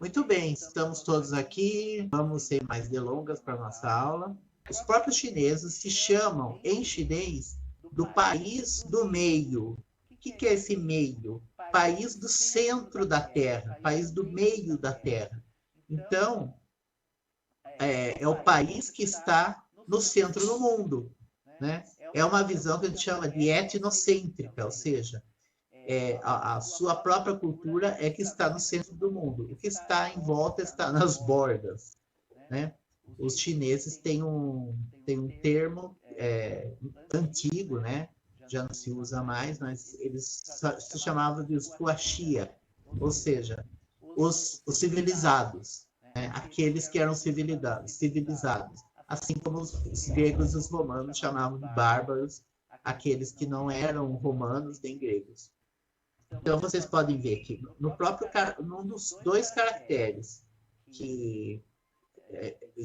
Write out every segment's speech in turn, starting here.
Muito bem, estamos todos aqui. Vamos sem mais delongas para a nossa aula. Os próprios chineses se chamam, em chinês, do país do meio. O que é esse meio? País do centro da Terra, país do meio da Terra. Então, é o país que está no centro do mundo, né? É uma visão que a gente chama de etnocêntrica, ou seja, a sua própria cultura é que está no centro do mundo. O que está em volta está nas bordas, né? Os chineses têm um termo antigo, né? Já não se usa mais, mas eles se chamavam de os huaxia, ou seja, os civilizados, né? Aqueles que eram civilizados. Assim como os gregos e os romanos chamavam de bárbaros, aqueles que não eram romanos nem gregos. Então, vocês podem ver que no próprio, num dos dois caracteres que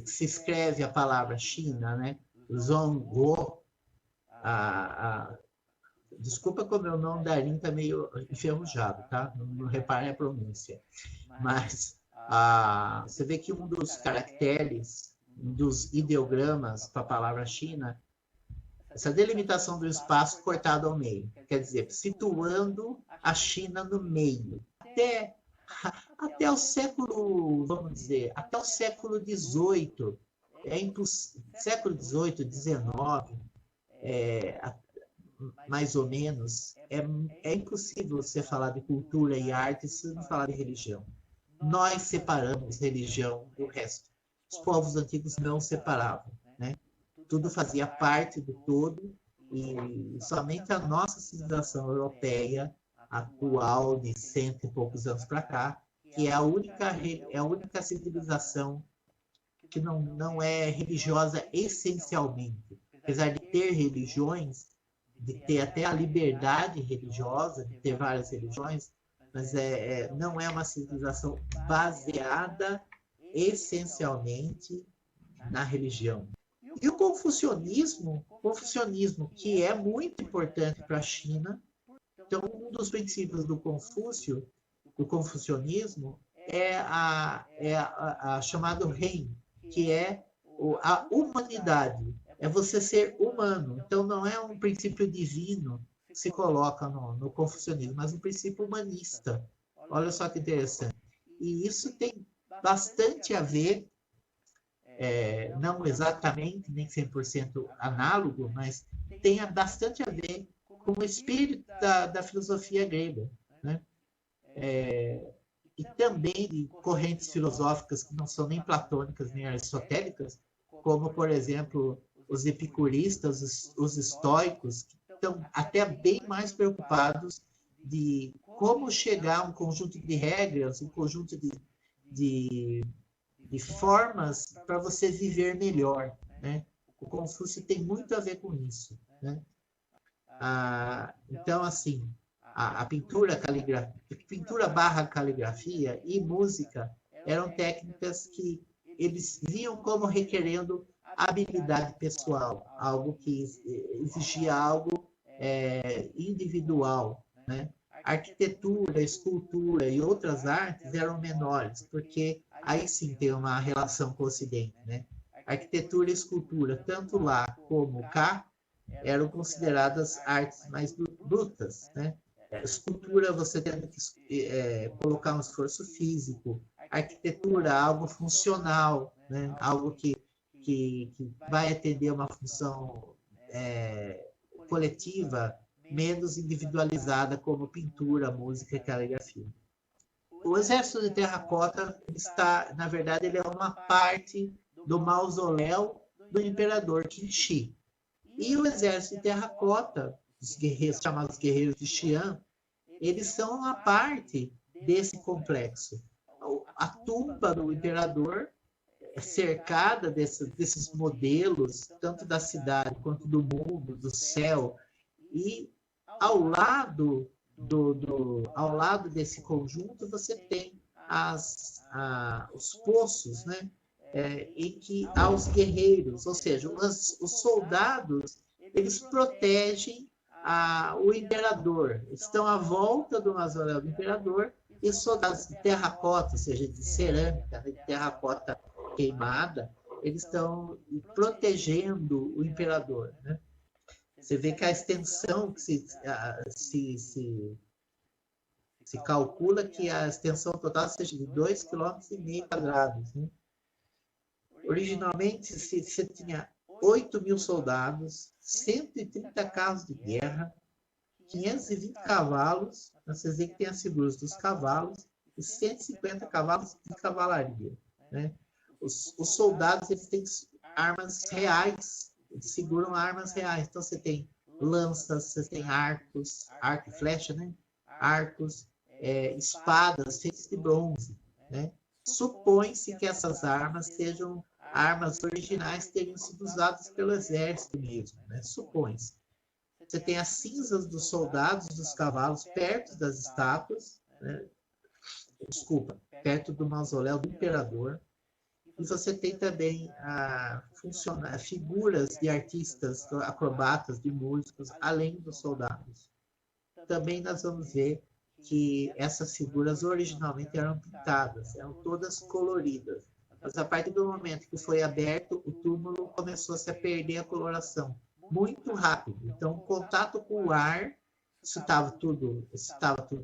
se escreve a palavra China, né? Zhongguo, desculpa como o meu mandarim está meio enferrujado, tá? Não reparem a pronúncia. Mas você vê que um dos caracteres, um dos ideogramas para a palavra China, essa delimitação do espaço cortado ao meio, quer dizer, situando a China no meio. Até o século, vamos dizer, até o século XVIII, século XVIII, XIX, mais ou menos, é impossível você falar de cultura e arte se não falar de religião. Nós separamos religião do resto. Os povos antigos não separavam, né? Tudo fazia parte do todo e somente a nossa civilização europeia atual de 100 e poucos anos para cá, que é a única civilização que não é religiosa essencialmente. Apesar de ter religiões, de ter até a liberdade religiosa, de ter várias religiões, mas não é uma civilização baseada essencialmente na religião. E o confucionismo, que é muito importante para a China. Então, um dos princípios do confucionismo, é a chamado Ren, que é a humanidade. É você ser humano. Então, não é um princípio divino que se coloca no confucionismo, mas um princípio humanista. Olha só que interessante. E isso tem bastante a ver, não exatamente, nem 100% análogo, mas tem bastante a ver com o espírito da filosofia grega, né? E também de correntes filosóficas que não são nem platônicas nem aristotélicas, como, por exemplo, os epicuristas, os estoicos, que estão até bem mais preocupados de como chegar a um conjunto de regras, um conjunto de formas para você viver melhor, né? O Confúcio tem muito a ver com isso, né? Então, assim, a pintura barra caligrafia e música eram técnicas que eles viam como requerendo habilidade pessoal, algo que exigia algo individual, né? Arquitetura, escultura e outras artes eram menores, porque aí sim tem uma relação com o Ocidente, né? Arquitetura e escultura, tanto lá como cá, eram consideradas artes mais brutas, né? Escultura, você tem que colocar um esforço físico. Arquitetura, algo funcional, né? Algo que vai atender uma função coletiva, menos individualizada, como pintura, música e caligrafia. O exército de terracota na verdade, ele é uma parte do mausoléu do imperador Qin Shi. E o exército de terracota, os guerreiros chamados guerreiros de Xi'an, eles são uma parte desse complexo. A tumba do imperador é cercada desses modelos, tanto da cidade quanto do mundo, do céu, e ao lado desse conjunto você tem os poços, né? Em que há os guerreiros, ou seja, os soldados, eles protegem o imperador, estão à volta do mausoléu do imperador E soldados de terracota, ou seja, de cerâmica, de terracota queimada, eles estão protegendo o imperador, né? Você vê que a extensão que se calcula que a extensão total seja de 2,5 km². Né? Originalmente, você tinha 8 mil soldados, 130 carros de guerra, 520 cavalos, vocês veem que tem as figuras dos cavalos, e 150 cavalos de cavalaria. Né? Os soldados eles têm armas reais, eles seguram armas reais. Então você tem lanças, você tem arcos, arco e flecha, né? Arcos, espadas feitas de bronze. Né? Supõe-se que essas armas sejam armas originais que teriam sido usadas pelo exército mesmo. Né? Supõe-se. Você tem as cinzas dos soldados, dos cavalos, perto das estátuas, né? Desculpa, perto do mausoléu do imperador. E você tem também figuras de artistas, acrobatas, de músicos, além dos soldados. Também nós vamos ver que essas figuras originalmente eram pintadas, eram todas coloridas. Mas a partir do momento que foi aberto, o túmulo começou a se perder a coloração. Muito rápido. Então, o contato com o ar, isso estava tudo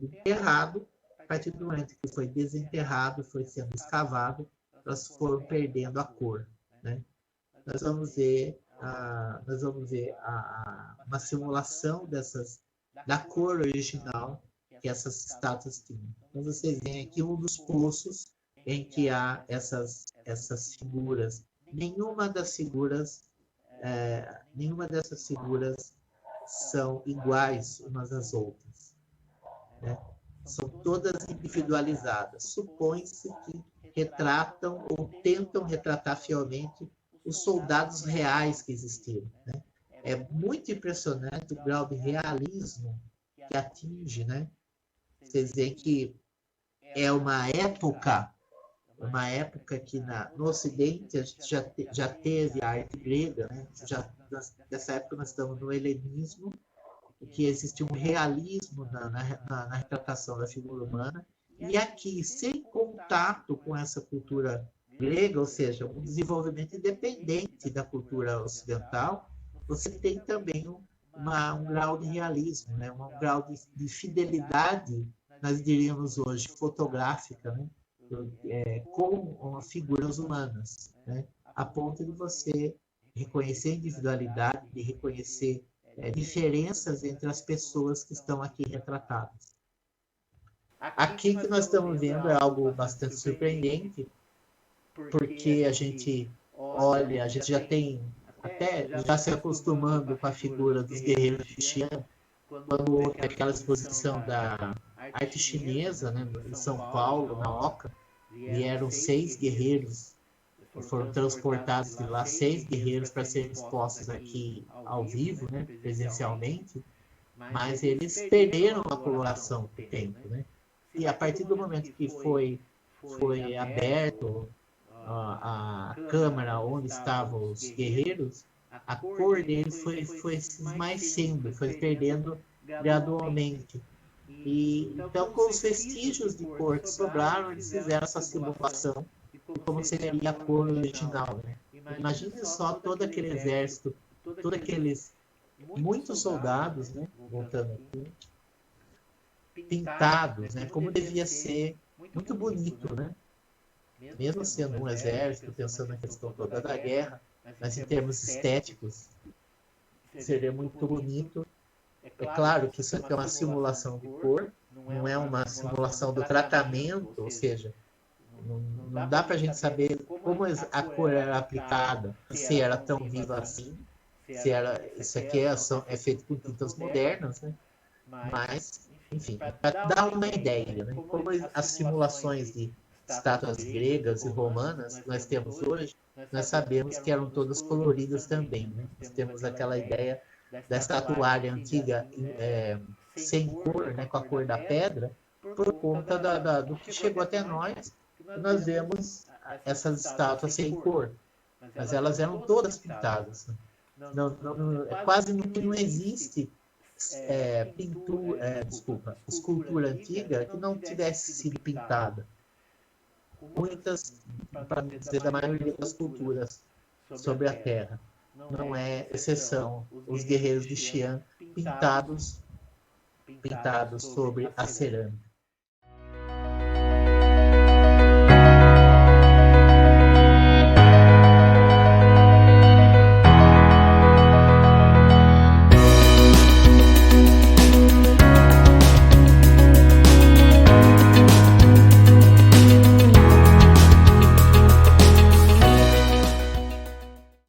enterrado. A partir do momento que foi desenterrado, foi sendo escavado, elas foram perdendo a cor. Né? Nós vamos ver uma simulação da cor original que essas estátuas tinham. Então, vocês veem aqui um dos poços em que há essas figuras. Nenhuma dessas figuras são iguais umas às outras. Né? São todas individualizadas. Supõe-se que retratam ou tentam retratar fielmente os soldados reais que existiram. Né? É muito impressionante o grau de realismo que atinge. Né? Vocês veem que é uma época que no Ocidente a gente já teve a arte grega, né? Nessa época nós estamos no helenismo, que existe um realismo na retratação da figura humana, e aqui, sem contato com essa cultura grega, ou seja, um desenvolvimento independente da cultura ocidental, você tem também um grau de realismo, né? Um grau de fidelidade, nós diríamos hoje, fotográfica, né? Com figuras humanas, né? A ponto de você reconhecer individualidade, de reconhecer diferenças entre as pessoas que estão aqui retratadas. Aqui que nós estamos vendo é algo bastante surpreendente, porque a gente olha, a gente já se acostumando com a figura dos guerreiros cristianos, quando houve aquela exposição da arte chinesa, né, em São Paulo, na Oca, vieram 6 guerreiros, foram transportados de lá 6 guerreiros para serem expostos aqui ao vivo, né, presencialmente, mas eles perderam a coloração com o tempo, né? E a partir do momento que foi aberto a câmara onde estavam os guerreiros, a cor deles foi se esmaecendo, foi perdendo gradualmente. E então, com os vestígios de cor que sobraram, eles fizeram essa simulação de como seria a cor original. Né? Imagine só todo aquele exército, todos aqueles muitos soldados, né? Voltando aqui, pintados, né? Como devia ser muito bonito, né? Mesmo sendo um exército, pensando na questão toda da guerra, mas em termos estéticos, seria muito bonito. É claro que isso aqui é uma simulação de cor, não é uma simulação do tratamento, ou seja, não dá para a gente saber como a cor era aplicada, se era tão viva assim, isso aqui é feito com tintas modernas, né? Mas, enfim, para dar uma ideia, né? Como as simulações de estátuas gregas e romanas que nós temos hoje, nós sabemos que eram todas coloridas também, né? Nós temos aquela ideia da estatuária antiga sem cor, né, com a cor da pedra, por conta do que chegou até nós, nós vemos essas estátuas sem cor, mas elas eram todas pintadas. Quase não existe escultura antiga que não tivesse sido pintada. Muitas, para dizer da maioria das culturas sobre a Terra. Não é exceção os guerreiros de Xi'an pintados sobre a cerâmica.